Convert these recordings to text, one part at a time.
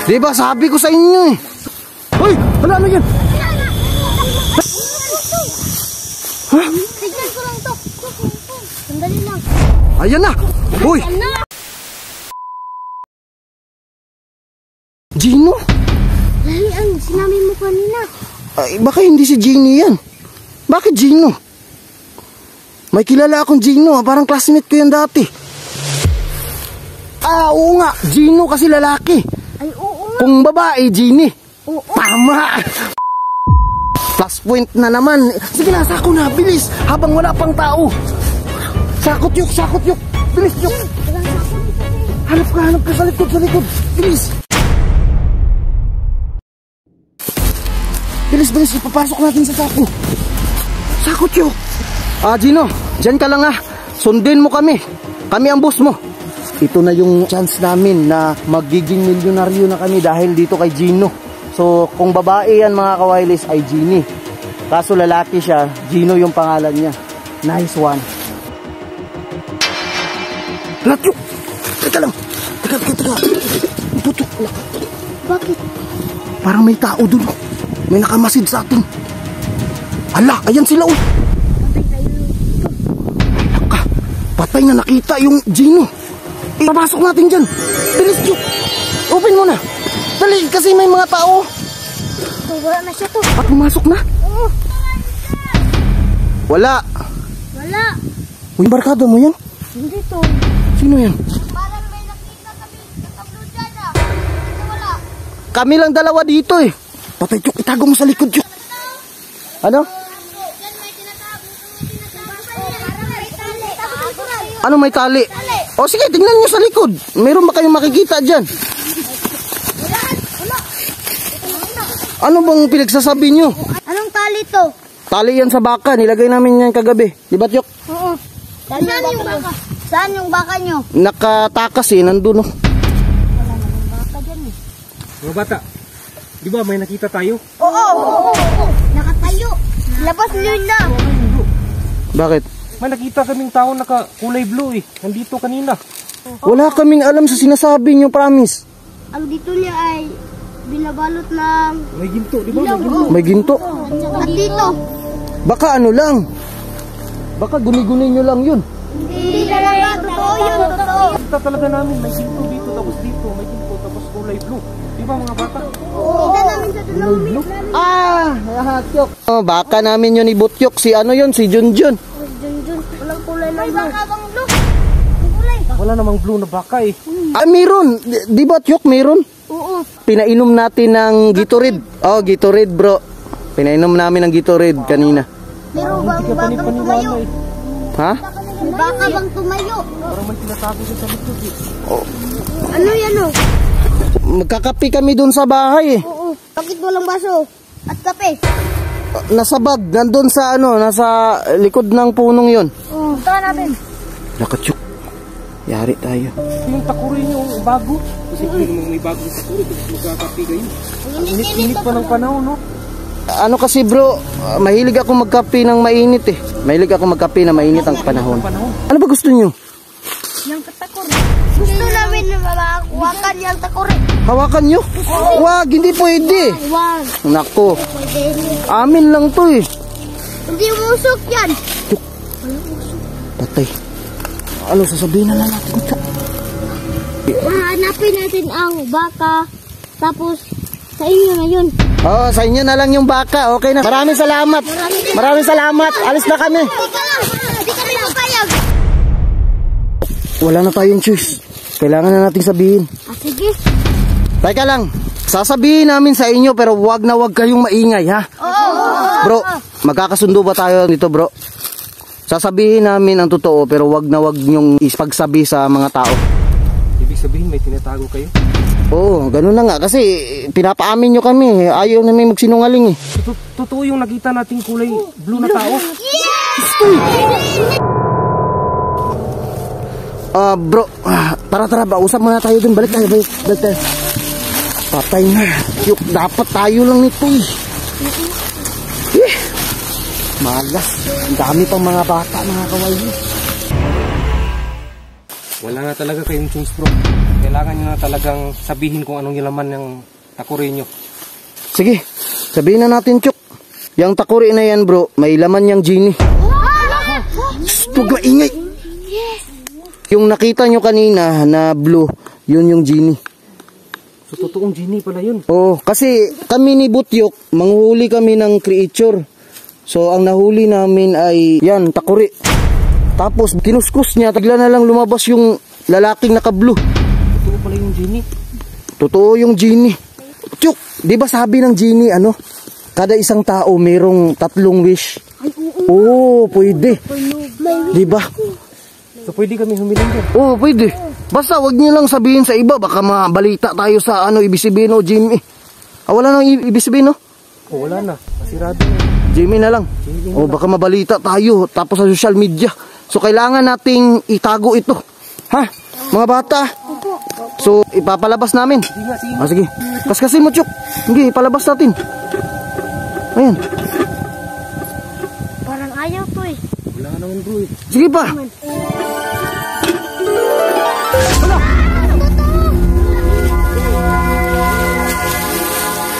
Diba sabi ko sa inyo eh. Hoy, ano yan? Ha? Tignan ko lang to. Sandali lang. Ayan na. Hoy. Gino? Lahian, sinabi mo kanina. Ay, baka hindi si Gino yan. Bakit Gino? May kilala akong Gino, parang classmate ko yan dati. Oo nga, Gino kasi lalaki. Ay, oo nga. Kung babae, Gini. Oo. Tama! Plus point na naman. Sige na, sako na, bilis. Habang wala pang tao. Sakot yuk, bilis yuk. Hanap ka sa likod, bilis. Bilis, ipapasok natin sa sako. Sakot yuk. Gino, dyan ka lang ha. Sundin mo kami. Kami ang boss mo. Ito na yung chance namin na magiging milyonaryo na kami dahil dito kay Gino. So, kung babae yan mga kawailis ay Gini. Kaso lalaki siya, Gino yung pangalan niya. Nice one. Latyo! Teka lang. Teka. Putok. Bakit? Parang may tao dun. May nakamasid sa atin. Hala, ayan sila oh. Patay na nakita yung Gino. Ipapasok natin dyan. Bilis, Juk. Open mo na. Dali, kasi may mga tao. Wala na siya to. At pumasok na? Oo. Wala. Wala. Uy, barkada mo yan? Hindi to. Sino yan? Parang may nakita kami. Natablo dyan ah. Wala. Kami lang dalawa dito eh. Patay, Juk. Itago mo sa likod, Juk. Ano? Ano may tali? O sige, tingnan nyo sa likod. Meron ba kayong makikita dyan? Ano bang pinagsasabi nyo? Anong tali to? Tali yan sa baka. Nilagay namin yan kagabi. Di ba, Tyok? Oo. Saan yung baka? Saan yung baka nyo? Nakatakas eh. Nandun oh. Wala namang baka dyan eh. Mga bata, di ba may nakita tayo? Oo. Nakatayo. Labas nyo na. Bakit? May nakita kaming tao naka kulay blue eh. Nandito kanina. Wala kaming alam sa sinasabi nyo, promise. Ang dito niya ay binabalot ng May ginto, di ba? May ilaw. ginto. May ginto. At dito. Baka ano lang. Baka guni-guni nyo lang yun. Hindi talaga. Totoo yun. Totoo. Kita talaga namin may ginto dito tapos dito. May ginto tapos kulay blue. Di ba mga bata? Kita namin sa tulong. Tyok. Oh, baka namin yun ibutyok. Si ano yun? Si Junjun. Junjun. Walang kulay lang. May baka bang blue? Kulay. Wala namang blue na baka eh. Meron. Di ba, Tyok? Meron. Oo. Pinainom natin ng Gatorade. Oh, Gatorade, bro. Pinainom namin ng Gatorade kanina. Meron bang Hindi ka bakang tumayo? panipaniwala eh. Ha? May baka bang tumayo? Parang may tinatago sa likod eh. Ano yan o? Magkakapi kami dun sa bahay eh. Oo. Bakit walang baso? At kape? Nasa bag. Nandun sa ano, nasa likod ng punong yun. Oo. Punta natin. Nakatyok. Yari tayo. Yung takuri nyo bago. Kasi kung may bagong takuri, tapos magkakapi kayo. Ang init-init pa ng panahon, no? Ano kasi bro, mahilig ako magkape ng mainit eh. Mahilig ako magkape na mainit ang panahon. Ano ba gusto nyo? Yung takore. Gusto namin na mahawakan yung takore. Hawakan nyo? Wag, hindi pwede. Wag. Nako, Pwede. amin lang to eh. Hindi musok yan. Patay. Ano sasabihin na lang natin? Hanapin natin ang baka. Tapos, sa inyo na yun. Oh, sa inyo na lang yung baka. Okay na. Maraming salamat. Maraming salamat. Alis na kami. Hindi kami napayag. Wala na tayong choice. Kailangan na nating sabihin. Sige. Teka lang. Sasabihin namin sa inyo pero wag na wag kayong maingay ha. Bro, magkakasundo ba tayo dito bro? Sasabihin namin ang totoo pero wag na wag nyong ipagsabi sa mga tao. Ibig sabihin may tinatago kayo? Oo, ganun na nga kasi pinapaamin nyo kami. Ayaw namin magsinungaling eh. Totoo yung nakita nating kulay blue na tao? Bro, tara ba, usap muna tayo dun. Balik tayo. Patay na. Yung, dapat tayo lang nito eh. Malas. Ang dami pang mga bata, mga kawaii. Wala na talaga kayong choice bro. Kailangan nyo na talagang sabihin kung anong yung laman ng takuri nyo. Sige, sabihin na natin, Chuk. Yang takuri na yan, bro, may laman yang genie. Huwag maingay. Yung nakita nyo kanina na blue, yun yung genie. So, totoong genie pala yun. Oo, kasi kami ni Butyok, manghuli kami ng creature. So, ang nahuli namin ay, yan, takuri. Tapos, kinuskus niya, tagla na lang lumabas yung lalaking naka-blue. Totoo pala yung genie. Totoo yung genie. Chuk, di ba sabi ng genie, ano? Kada isang tao mayroong 3 wish. Oo, pwede. Di ba? So, pwede kami humiling dyan. Oo, pwede. Basta wag niyo lang sabihin sa iba, baka mabalita tayo sa ano, ibig sabihin o Jimmy. Wala nang ibig sabihin, no? Oh, wala na. Masirado na. Jimmy na lang. O baka mabalita tayo tapos sa social media. So kailangan nating itago ito. Ha? Mga bata. So ipapalabas namin. Sige. Kaskasin mo, Chuk. Sige, ipalabas natin. Ayan. Parang ayaw to eh. Wala naman bro eh. Sige pa.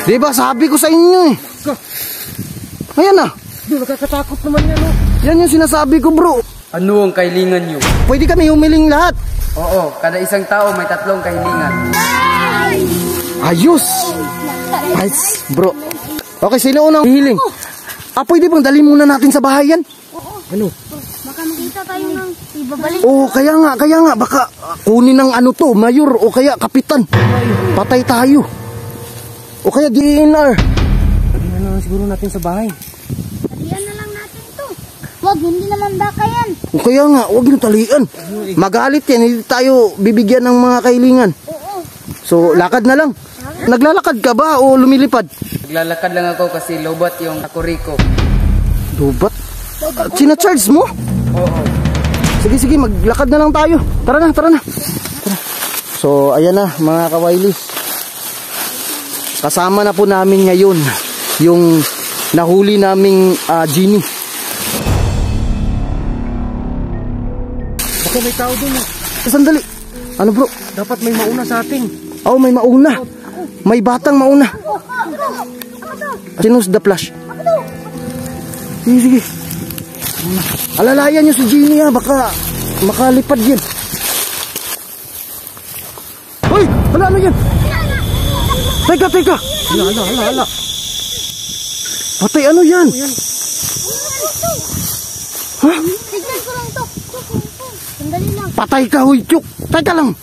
Diba sabi ko sa inyo eh. Ayan na. Nakakatakot naman yan oh. Yan yung sinasabi ko, bro. Ano ang kahilingan nyo? Pwede kami humiling lahat. Oo, kada isang tao may 3 kahilingan. Ayos. Nice, bro. Okay, sino unang hihiling? Pwede bang dali muna natin sa bahay yan? Ano? Baka makita tayo ng ibabalik. Oo, kaya nga. Baka kunin ng ano to, mayor o kaya kapitan. Patay tayo. O kaya DNR. Pwede na lang siguro natin sa bahay. Talian na lang natin to. Wag, hindi naman baka yan. O kaya nga, huwag nyo talian. Magalit yan, hindi tayo bibigyan ng mga kahilingan. Oo. So, lakad na lang. Naglalakad ka ba o lumilipad? Naglalakad lang ako kasi lobat yung takuri ko. Dubat? Sina-charge mo? Oo. Sige, maglakad na lang tayo. Tara na. Tara. So, ayan na mga kawailis. Kasama na po namin ngayon yung nahuli naming genie. Baka may tao dun eh. Sandali. Ano bro? Dapat may mauna sa atin. Oh, may mauna. May batang mauna. Sinus the flash. Sige. Alalayan nyo si Genie ha. Baka makalipad yan. Hoy! Ano yan? Teka. Hala. Patay, ano yan? Ha? Tignan ko lang to. Sandali lang. Patay ka, huy, Chuk. Teka lang.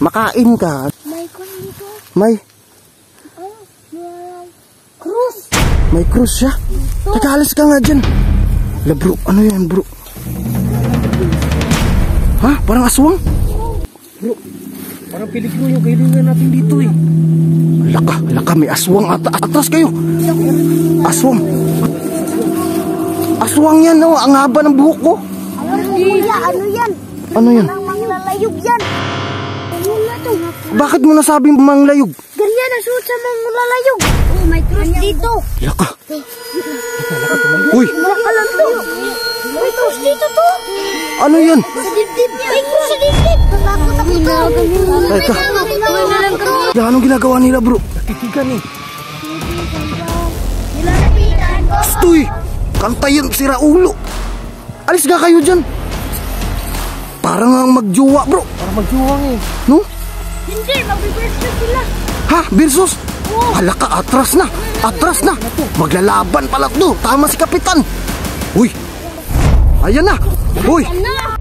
Makain ka. May kon dito. May Cruz. May cruise siya. Teka, alis ka nga dyan. La bro, ano yan bro? Ha? Parang aswang? Bro, parang peligro yung kahilingan natin dito eh. Laka, may aswang atras kayo. Aswang. Aswang yan, no? Ang haba ng buhok ko. Kuya, ano yan? Ano yan? Parang manglalayog yan. Ano na to? Bakit mo nasabing manglayog? Ganyan ang suot sa manglalayog. Oh, may cross dito. Laka. Uy, Baka lang to. May cross dito to. ano yan? Sa dibdib niya. May cross sa dibdib. Natakot ako to. Teka. Uy, nalang cross. Ya, anong ginagawa nila bro? Titigan eh. Nilapitan ko. Stoy! Kantayin, sira ulo. Alis ka kayo dyan. Parang ang magjuwa bro. Parang magjuwang eh. No? Hindi, mag-birthday sila. Ha? Versus? Hala ka, atras na. Maglalaban pala to. Tama si Kapitan. Uy. Ayan na. Uy. Ano?